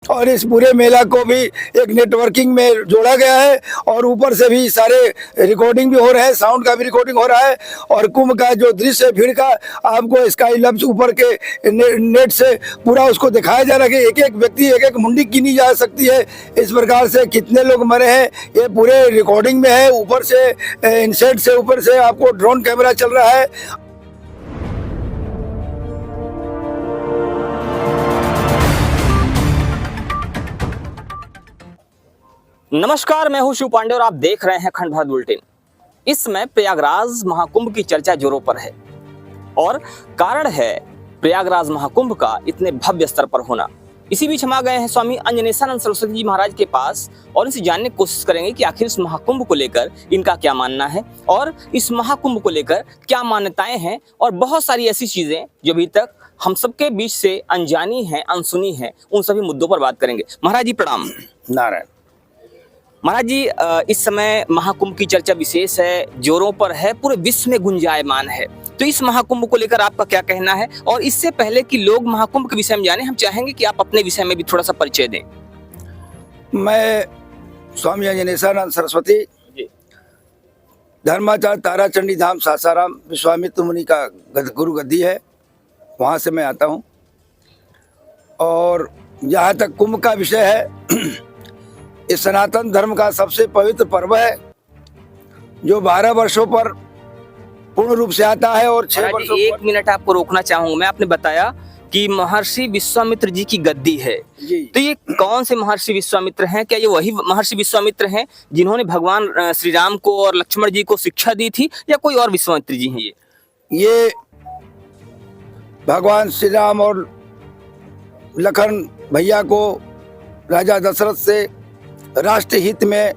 और इस पूरे मेला को भी एक नेटवर्किंग में जोड़ा गया है और ऊपर से भी सारे रिकॉर्डिंग भी हो रहे हैं, साउंड का भी रिकॉर्डिंग हो रहा है और कुंभ का जो दृश्य है भीड़ का आपको स्काई लैब्स ऊपर के नेट से पूरा उसको दिखाया जा रहा है कि एक एक व्यक्ति एक एक मुंडी गिनी जा सकती है। इस प्रकार से कितने लोग मरे हैं ये पूरे रिकॉर्डिंग में है। ऊपर से इनसेट से ऊपर से आपको ड्रोन कैमरा चल रहा है। नमस्कार, मैं हूं शिव पांडे और आप देख रहे हैं खंड भारत बुलेटिन। इस समय प्रयागराज महाकुंभ की चर्चा जोरों पर है और कारण है प्रयागराज महाकुंभ का इतने भव्य स्तर पर होना। इसी बीच हम आ गए हैं स्वामी अंजनेशानंद सरस्वती जी महाराज के पास और इनसे जानने की कोशिश करेंगे कि आखिर इस महाकुंभ को लेकर इनका क्या मानना है और इस महाकुंभ को लेकर क्या मान्यताएं हैं और बहुत सारी ऐसी चीजें जो अभी तक हम सबके बीच से अनजानी है, अनसुनी है, उन सभी मुद्दों पर बात करेंगे। महाराज जी प्रणाम। नारायण। महाराज जी, इस समय महाकुंभ की चर्चा विशेष है, जोरों पर है, पूरे विश्व में गुंजायमान है। तो इस महाकुंभ को लेकर आपका क्या कहना है? और इससे पहले कि लोग महाकुंभ के विषय में जाने, हम चाहेंगे कि आप अपने विषय में भी थोड़ा सा परिचय दें। मैं स्वामी अंजनेशानंद सरस्वती धर्माचार्य ताराचंडी धाम सासाराम विश्वामित्र मुनि का गुरु गद्दी है, वहाँ से मैं आता हूँ। और जहाँ तक कुंभ का विषय है, इस सनातन धर्म का सबसे पवित्र पर्व है जो 12 वर्षों पर पूर्ण रूप से आता है और 6 वर्षों पर। 1 मिनट आपको रोकना चाहूंगा। मैं आपने बताया कि महर्षि विश्वामित्र जी की गद्दी है जी। तो ये कौन से महर्षि विश्वामित्र हैं? क्या ये वही महर्षि विश्वामित्र हैं जिन्होंने भगवान श्री राम को और लक्ष्मण जी को शिक्षा दी थी या कोई और विश्वामित्र जी हैं? ये भगवान श्री राम और लखन भैया को राजा दशरथ से राष्ट्र हित में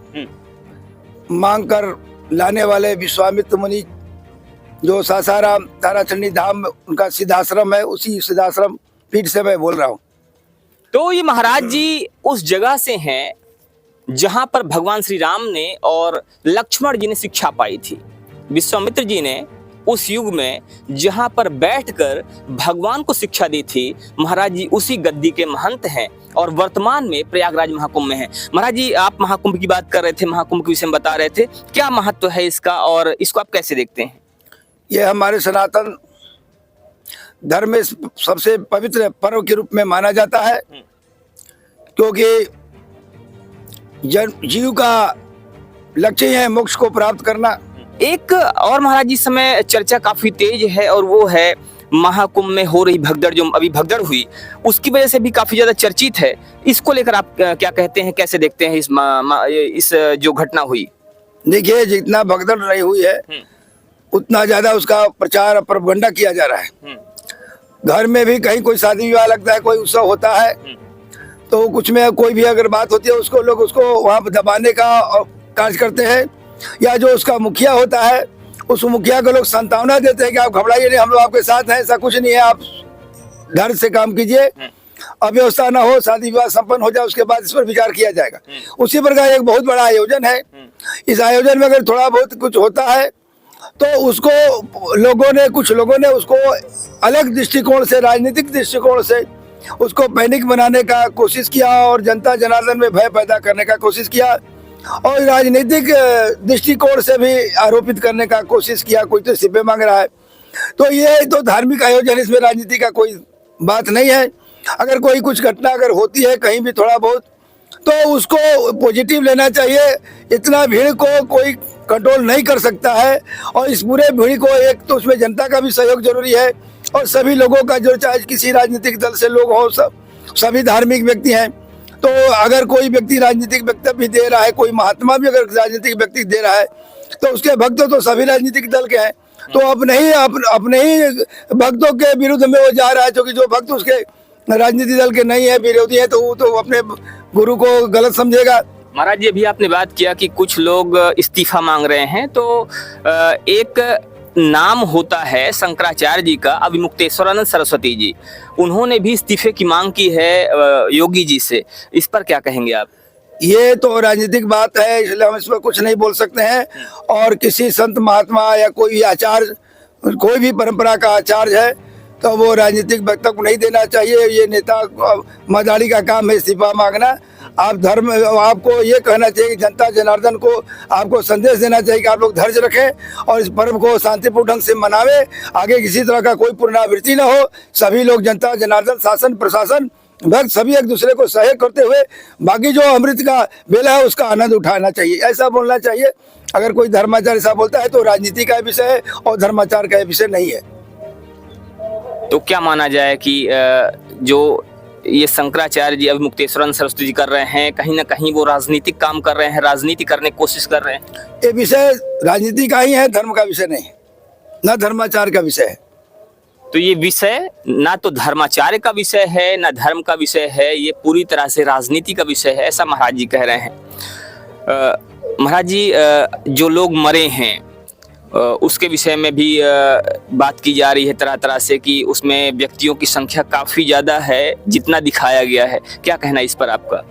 मांग कर लाने वाले विश्वामित्र मुनि जो सासाराम ताराचंडी धाम उनका सिद्धाश्रम है, उसी सिद्धाश्रम पीठ से मैं बोल रहा हूँ। तो ये महाराज जी उस जगह से हैं जहां पर भगवान श्री राम ने और लक्ष्मण जी ने शिक्षा पाई थी। विश्वामित्र जी ने उस युग में जहां पर बैठकर भगवान को शिक्षा दी थी, महाराज जी उसी गद्दी के महंत हैं और वर्तमान में प्रयागराज महाकुंभ में हैं। महाराज जी, आप महाकुंभ की बात कर रहे थे, महाकुंभ के विषय में बता रहे थे, क्या महत्व है इसका और इसको आप कैसे देखते हैं? ये हमारे सनातन धर्म में सबसे पवित्र पर्व के रूप में माना जाता है क्योंकि जीव का लक्ष्य है मोक्ष को प्राप्त करना। एक और महाराज जी, समय चर्चा काफी तेज है और वो है महाकुंभ में हो रही भगदड़, जो अभी भगदड़ हुई उसकी वजह से भी काफी ज्यादा चर्चित है। इसको लेकर आप क्या कहते हैं, कैसे देखते हैं इस जो घटना हुई? देखिए, जितना भगदड़ रही हुई है उतना ज्यादा उसका प्रचार प्रोपगंडा किया जा रहा है। घर में भी कहीं कोई शादी विवाह लगता है, कोई उत्सव होता है तो कुछ में कोई भी अगर बात होती है उसको लोग उसको वहाँ दबाने का कार्य करते हैं, या जो उसका मुखिया होता है उस मुखिया को लोग सांत्वना देते हैं कि आप घबराइए नहीं, हम लोग आपके साथ हैं, ऐसा कुछ नहीं है, आप धैर्य से काम कीजिए, अव्यवस्था ना हो, शादी विवाह संपन्न हो जाए, उसके बाद इस पर विचार किया जाएगा। उसी प्रकार एक बहुत बड़ा आयोजन है। इस आयोजन में अगर थोड़ा बहुत कुछ होता है तो उसको कुछ लोगों ने उसको अलग दृष्टिकोण से, राजनीतिक दृष्टिकोण से उसको पैनिक बनाने का कोशिश किया और जनता जनार्दन में भय पैदा करने का कोशिश किया और राजनीतिक दृष्टिकोण से भी आरोपित करने का कोशिश किया। कोई तो सिपे मांग रहा है, तो ये तो धार्मिक आयोजन, इसमें राजनीति का कोई बात नहीं है। अगर कोई कुछ घटना अगर होती है कहीं भी थोड़ा बहुत तो उसको पॉजिटिव लेना चाहिए। इतना भीड़ को कोई कंट्रोल नहीं कर सकता है और इस पूरे भीड़ को एक तो उसमें जनता का भी सहयोग जरूरी है और सभी लोगों का, जो चाहे किसी राजनीतिक दल से लोग हो, सभी धार्मिक व्यक्ति हैं। तो अगर कोई व्यक्ति राजनीतिक वक्तव्य भी दे रहा है, कोई महात्मा भी अगर राजनीतिक व्यक्ति दे रहा है तो उसके भक्त तो सभी राजनीतिक दल के हैं, तो अपने ही भक्तों के विरुद्ध में वो जा रहा है, क्योंकि जो भक्त उसके राजनीतिक दल के नहीं है, विरोधी है, तो वो तो अपने गुरु को गलत समझेगा। महाराज जी, अभी आपने बात किया कि कुछ लोग इस्तीफा मांग रहे हैं, तो एक नाम होता है शंकराचार्य जी का, अभिमुक्तेश्वरानंद सरस्वती जी, उन्होंने भी इस्तीफे की मांग की है योगी जी से। इस पर क्या कहेंगे आप? ये तो राजनीतिक बात है, इसलिए हम इस पर कुछ नहीं बोल सकते हैं। और किसी संत महात्मा या कोई आचार्य, कोई भी परंपरा का आचार्य है, तो वो राजनीतिक वक्तव्य को नहीं देना चाहिए। ये नेता मदारी का काम है इस्तीफा मांगना। आप धर्म, आपको ये कहना चाहिए कि जनता जनार्दन को आपको संदेश देना चाहिए कि आप लोग धैर्य रखें और इस पर्व को शांतिपूर्ण ढंग से मनावे। आगे किसी तरह का कोई पुनरावृत्ति न हो। सभी लोग, जनता जनार्दन, शासन प्रशासन, भक्त, सभी एक दूसरे को सहयोग करते हुए बाकी जो अमृत का बेला है उसका आनंद उठाना चाहिए, ऐसा बोलना चाहिए। अगर कोई धर्माचार ऐसा बोलता है तो राजनीति का विषय है और धर्माचार का विषय नहीं है। तो क्या माना जाए कि जो ये शंकराचार्य जी अभी मुक्तेश्वर सरस्वती जी कर रहे हैं, कहीं ना कहीं वो राजनीतिक काम कर रहे हैं, राजनीति करने की कोशिश कर रहे हैं? ये विषय राजनीति का ही है, धर्म का विषय नहीं, न धर्माचार का विषय है। तो ये विषय ना तो धर्माचार्य का विषय है, ना धर्म का विषय है, ये पूरी तरह से राजनीति का विषय है, ऐसा महाराज जी कह रहे हैं। महाराज जी, जो लोग मरे हैं उसके विषय में भी बात की जा रही है तरह तरह से कि उसमें व्यक्तियों की संख्या काफी ज्यादा है जितना दिखाया गया है। क्या कहना है इस पर आपका?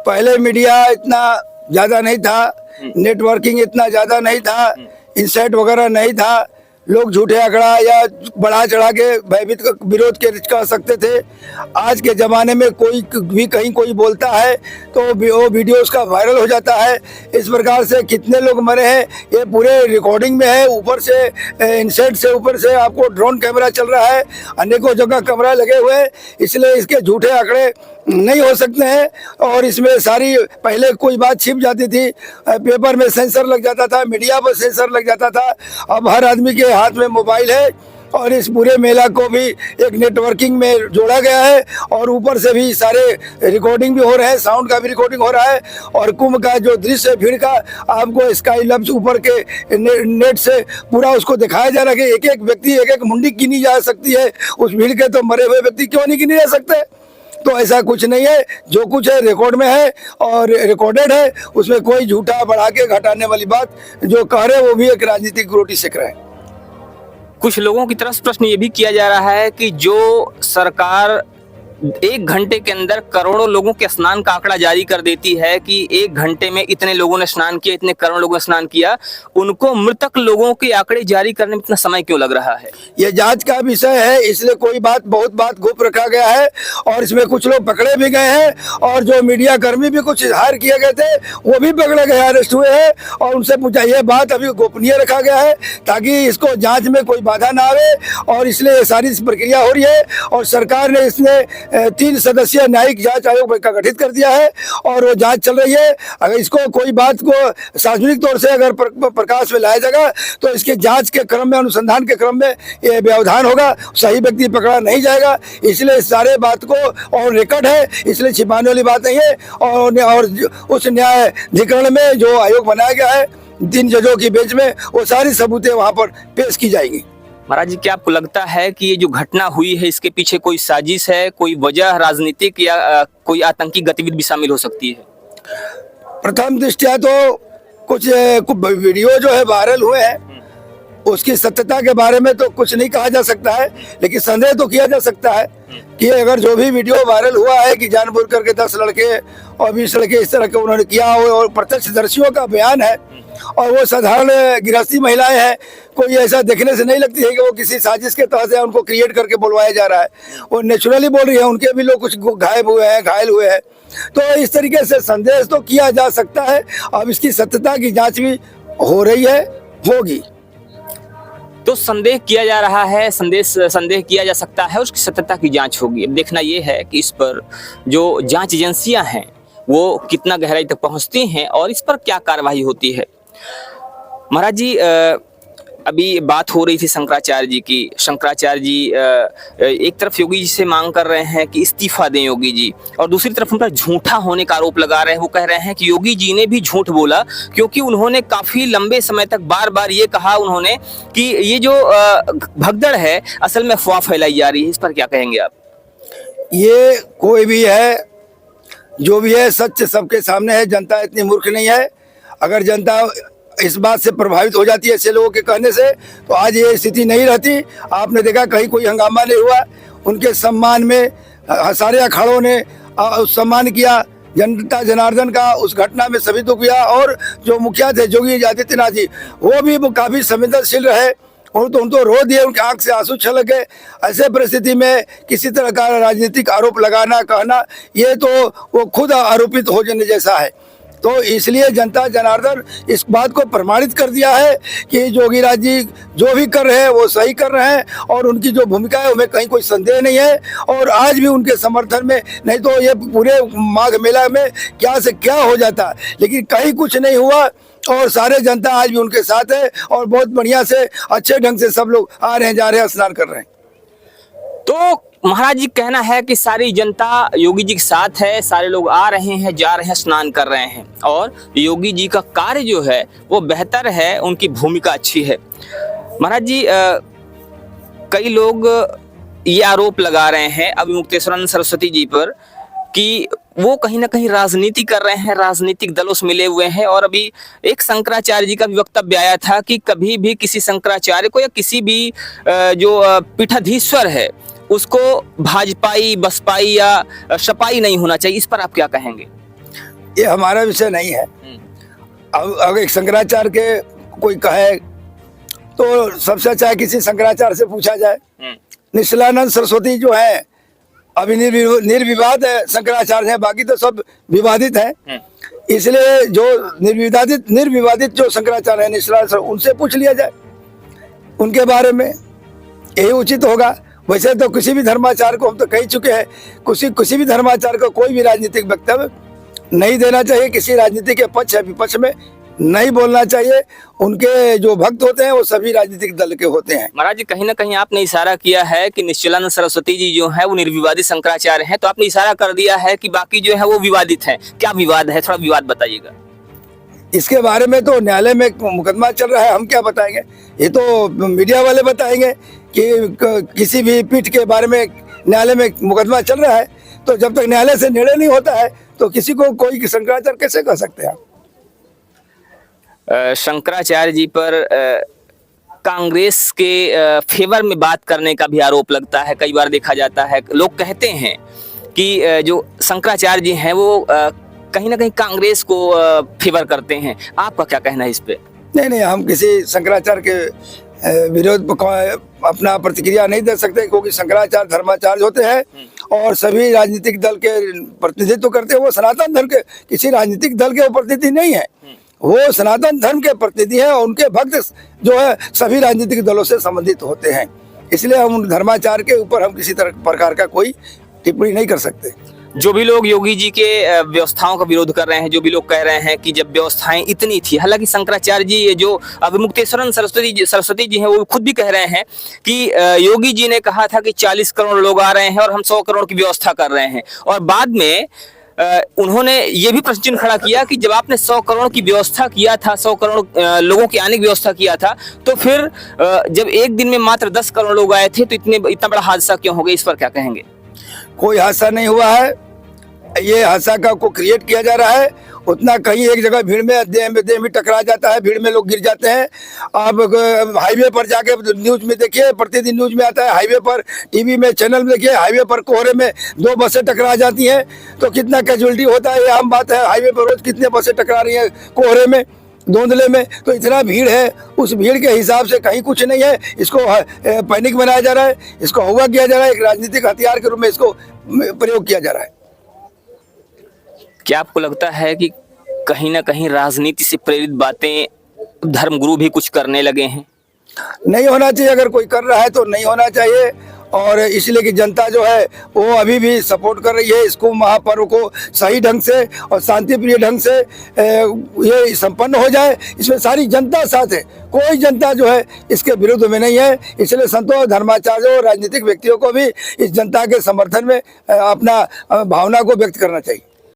पहले मीडिया इतना ज्यादा नहीं था, नेटवर्किंग इतना ज्यादा नहीं था, इंसर्ट वगैरह नहीं था, लोग झूठे आंकड़ा या बढ़ा चढ़ा के भयभीत विरोध के कह सकते थे। आज के ज़माने में कोई भी कहीं कोई बोलता है तो वो वीडियो उसका वायरल हो जाता है। इस प्रकार से कितने लोग मरे हैं ये पूरे रिकॉर्डिंग में है। ऊपर से इंसेट से ऊपर से आपको ड्रोन कैमरा चल रहा है, अनेकों जगह कैमरा लगे हुए हैं, इसलिए इसके झूठे आंकड़े नहीं हो सकते हैं। और इसमें सारी, पहले कोई बात छिप जाती थी, पेपर में सेंसर लग जाता था, मीडिया पर सेंसर लग जाता था, अब हर आदमी के हाथ में मोबाइल है और इस पूरे मेला को भी एक नेटवर्किंग में जोड़ा गया है और ऊपर से भी सारे रिकॉर्डिंग भी हो रहे हैं, साउंड का भी रिकॉर्डिंग हो रहा है। और कुंभ का जो दृश्य भीड़ का आपको स्काई लैब्स ऊपर के नेट से पूरा उसको दिखाया जा रहा है कि एक एक व्यक्ति, एक एक मुंडी गिनी जा सकती है उस भीड़ के, तो मरे हुए व्यक्ति क्यों नहीं गिने जा सकते? तो ऐसा कुछ नहीं है, जो कुछ है रिकॉर्ड में है और रिकॉर्डेड है, उसमें कोई झूठा बढ़ा के घटाने वाली बात जो कह रहे हैं वो भी एक राजनीतिक रोटी सेक रहे हैं। कुछ लोगों की तरफ प्रश्न ये भी किया जा रहा है कि जो सरकार 1 घंटे के अंदर करोड़ों लोगों के स्नान का आंकड़ा जारी कर देती है कि 1 घंटे में इतने लोगों ने स्नान किया, इतने करोड़ लोगों ने स्नान किया, उनको मृतक लोगों के आंकड़े जारी करने में इतना समय क्यों लग रहा है? ये जांच का विषय है, इसलिए कोई बहुत बात गुप्त रखा गया है और इसमें कुछ लोग पकड़े भी गए हैं और जो मीडिया कर्मी भी कुछ हायर किए गए थे वो भी पकड़े गए, अरेस्ट हुए हैं और उनसे पूछा। ये बात अभी गोपनीय रखा गया है ताकि इसको जाँच में कोई बाधा ना आवे और इसलिए ये सारी प्रक्रिया हो रही है। और सरकार ने इसने 3 सदस्यीय न्यायिक जांच आयोग का गठित कर दिया है और वो जांच चल रही है। अगर इसको कोई बात को सार्वजनिक तौर से अगर प्रकाश में लाया जाएगा तो इसके जांच के क्रम में, अनुसंधान के क्रम में ये व्यवधान होगा, सही व्यक्ति पकड़ा नहीं जाएगा। इसलिए इस सारे बात को, और रिकॉर्ड है, इसलिए छिपाने वाली बात नहीं है। और उस न्यायाधिकरण में जो आयोग बनाया गया है 3 जजों की बेंच में, वो सारी सबूतें वहाँ पर पेश की जाएंगी। महाराज जी, क्या आपको लगता है कि ये जो घटना हुई है इसके पीछे कोई साजिश है, कोई वजह राजनीतिक या कोई आतंकी गतिविधि भी शामिल हो सकती है? प्रथम दृष्टया तो कुछ वीडियो जो है वायरल हुए हैं उसकी सत्यता के बारे में तो कुछ नहीं कहा जा सकता है, लेकिन संदेह तो किया जा सकता है कि अगर जो भी वीडियो वायरल हुआ है कि जानबूझ करके 10 लड़के और 20 लड़के इस तरह के उन्होंने किया हो और प्रत्यक्षदर्शियों का बयान है और वो साधारण गृहस्थी महिलाएं हैं, कोई ऐसा देखने से नहीं लगती है कि वो किसी साजिश के तहत उनको क्रिएट करके बोलवाया जा रहा है। वो नेचुरली बोल रही है, उनके भी लोग कुछ घायल हुए हैं। तो इस तरीके से संदेश तो किया जा सकता है। अब इसकी सत्यता की जांच भी हो रही है, होगी। तो संदेह किया जा रहा है, संदेह किया जा सकता है, उसकी सत्यता की जांच होगी। अब देखना ये है कि इस पर जो जांच एजेंसियां हैं वो कितना गहराई तक पहुंचती हैं और इस पर क्या कार्रवाई होती है। महाराज जी, अभी बात हो रही थी शंकराचार्य जी की। शंकराचार्य जी एक तरफ योगी जी से मांग कर रहे हैं कि इस्तीफा दें योगी जी, और दूसरी तरफ उन पर झूठा होने का आरोप लगा रहे हैं। वो कह रहे हैं कि योगी जी ने भी झूठ बोला क्योंकि उन्होंने काफी लंबे समय तक बार बार ये कहा उन्होंने कि ये जो भगदड़ है असल में अफवाह फैलाई जा रही है। इस पर क्या कहेंगे आप? ये कोई भी है, जो भी है, सच सबके सामने है। जनता इतनी मूर्ख नहीं है। अगर जनता इस बात से प्रभावित हो जाती है ऐसे लोगों के कहने से तो आज ये स्थिति नहीं रहती। आपने देखा कहीं कोई हंगामा नहीं हुआ, उनके सम्मान में सारे अखाड़ों ने सम्मान किया। जनता जनार्दन का उस घटना में सभी दुख हुआ और जो मुखिया थे योगी आदित्यनाथ जी वो भी काफ़ी संवेदनशील रहे उनको रो दिए, उनके आंख से आंसू छलक गए। ऐसे परिस्थिति में किसी तरह का राजनीतिक आरोप लगाना, कहना, ये तो वो खुद आरोपित हो जाने जैसा है। तो इसलिए जनता जनार्दन इस बात को प्रमाणित कर दिया है कि योगीराज जी जो भी कर रहे हैं वो सही कर रहे हैं, और उनकी जो भूमिका है उसमें कहीं कोई संदेह नहीं है। और आज भी उनके समर्थन में, नहीं तो ये पूरे माघ मेला में क्या से क्या हो जाता, लेकिन कहीं कुछ नहीं हुआ, और सारे जनता आज भी उनके साथ है, और बहुत बढ़िया से अच्छे ढंग से सब लोग आ रहे हैं, जा रहे हैं, स्नान कर रहे हैं। तो महाराज जी कहना है कि सारी जनता योगी जी के साथ है, सारे लोग आ रहे हैं, जा रहे हैं, स्नान कर रहे हैं, और योगी जी का कार्य जो है वो बेहतर है, उनकी भूमिका अच्छी है। महाराज जी, कई लोग ये आरोप लगा रहे हैं अभिमुक्तेश्वरानंद सरस्वती जी पर कि वो कहीं ना कहीं राजनीति कर रहे हैं, राजनीतिक दलों से मिले हुए हैं। और अभी एक शंकराचार्य जी का भी वक्तव्य आया था कि कभी भी किसी शंकराचार्य को या किसी भी जो पीठाधीश्वर है उसको भाजपाई, बसपाई या सपाई नहीं होना चाहिए। इस पर आप क्या कहेंगे? ये हमारा विषय नहीं है। अब एक शंकराचार्य के कोई कहे तो सबसे अच्छा है किसी शंकराचार्य से पूछा जाए। निश्चलानंद सरस्वती जो है अभी निर्विवाद शंकराचार्य है, बाकी तो सब विवादित है। इसलिए जो निर्विवादित जो शंकराचार्य है निश्चलानंद, उनसे पूछ लिया जाए उनके बारे में, यही उचित होगा। वैसे तो किसी भी धर्माचार्य को हम तो कह चुके हैं, किसी भी धर्माचार्य को कोई भी राजनीतिक वक्तव्य नहीं देना चाहिए, किसी राजनीति के पक्ष या विपक्ष में नहीं बोलना चाहिए। उनके जो भक्त होते हैं वो सभी राजनीतिक दल के होते हैं। महाराज जी, कहीं ना कहीं आपने इशारा किया है कि निश्चलानंद सरस्वती जी जो है वो निर्विवादित शंकराचार्य हैं, तो आपने इशारा कर दिया है कि बाकी जो है वो विवादित हैं। क्या विवाद है, थोड़ा विवाद बताइएगा। इसके बारे में तो न्यायालय में मुकदमा चल रहा है, हम क्या बताएंगे, ये तो मीडिया वाले बताएंगे कि किसी भी पीठ के बारे में न्यायालय में मुकदमा चल रहा है। तो जब तक न्यायालय से निर्णय नहीं होता है तो किसी को कोई शंकराचार्य कैसे कह सकते हैं आप? शंकराचार्य जी पर कांग्रेस के फेवर में बात करने का भी आरोप लगता है। कई बार देखा जाता है, लोग कहते हैं कि जो शंकराचार्य जी हैं वो कहीं ना कहीं कांग्रेस को फेवर करते हैं। आपका क्या कहना है इस पे? नहीं, हम किसी शंकराचार्य के विरोध अपना प्रतिक्रिया नहीं दे सकते, क्योंकि शंकराचार्य धर्माचार्य होते हैं और सभी राजनीतिक दल के प्रतिनिधित्व करते हैं। वो सनातन धर्म के, किसी राजनीतिक दल के वो प्रतिनिधि नहीं है, वो सनातन धर्म के प्रतिनिधि हैं, और उनके भक्त जो है सभी राजनीतिक दलों से संबंधित होते हैं। इसलिए हम धर्माचार्य के ऊपर हम किसी तरह प्रकार का कोई टिप्पणी नहीं कर सकते। जो भी लोग योगी जी के व्यवस्थाओं का विरोध कर रहे हैं, जो भी लोग कह रहे हैं कि जब व्यवस्थाएं इतनी थी, हालांकि शंकराचार्य जी, ये जो अभिमुक्तेश्वरानंद सरस्वती जी हैं वो खुद भी कह रहे हैं कि योगी जी ने कहा था कि 40 करोड़ लोग आ रहे हैं और हम 100 करोड़ की व्यवस्था कर रहे हैं। और बाद में उन्होंने ये भी प्रश्न चिन्ह खड़ा किया कि जब आपने 100 करोड़ की व्यवस्था किया था, 100 करोड़ लोगों की आने की व्यवस्था किया था, तो फिर जब एक दिन में मात्र 10 करोड़ लोग आए थे तो इतना बड़ा हादसा क्यों हो गया? इस पर क्या कहेंगे? कोई हादसा नहीं हुआ है, ये हादसा को क्रिएट किया जा रहा है। उतना कहीं एक जगह भीड़ में देह में टकरा जाता है, भीड़ में लोग गिर जाते हैं। आप हाईवे पर जाके न्यूज में देखिए, प्रतिदिन न्यूज में आता है, हाईवे पर, टीवी में, चैनल में देखिए, हाईवे पर कोहरे में 2 बसें टकरा जाती हैं तो कितना कैजुअलिटी होता है, ये आम बात है। हाईवे पर रोज कितने बसें टकरा रही हैं कोहरे में, धुंधले में। तो इतना भीड़ है, उस भीड़ के हिसाब से कहीं कुछ नहीं है। इसको पैनिक बनाया जा रहा है, इसको हुआ किया जा रहा है, एक राजनीतिक हथियार के रूप में इसको प्रयोग किया जा रहा है। क्या आपको लगता है कि कहीं ना कहीं राजनीति से प्रेरित बातें धर्मगुरु भी कुछ करने लगे हैं? नहीं होना चाहिए, अगर कोई कर रहा है तो नहीं होना चाहिए। और इसलिए कि जनता जो है वो अभी भी सपोर्ट कर रही है इसको, महापर्व को सही ढंग से और शांतिप्रिय ढंग से ये संपन्न हो जाए। इसमें सारी जनता साथ है, कोई जनता जो है इसके विरुद्ध में नहीं है। इसलिए संतों, धर्माचार्यों, राजनीतिक व्यक्तियों को भी इस जनता के समर्थन में अपना भावना को व्यक्त करना चाहिए।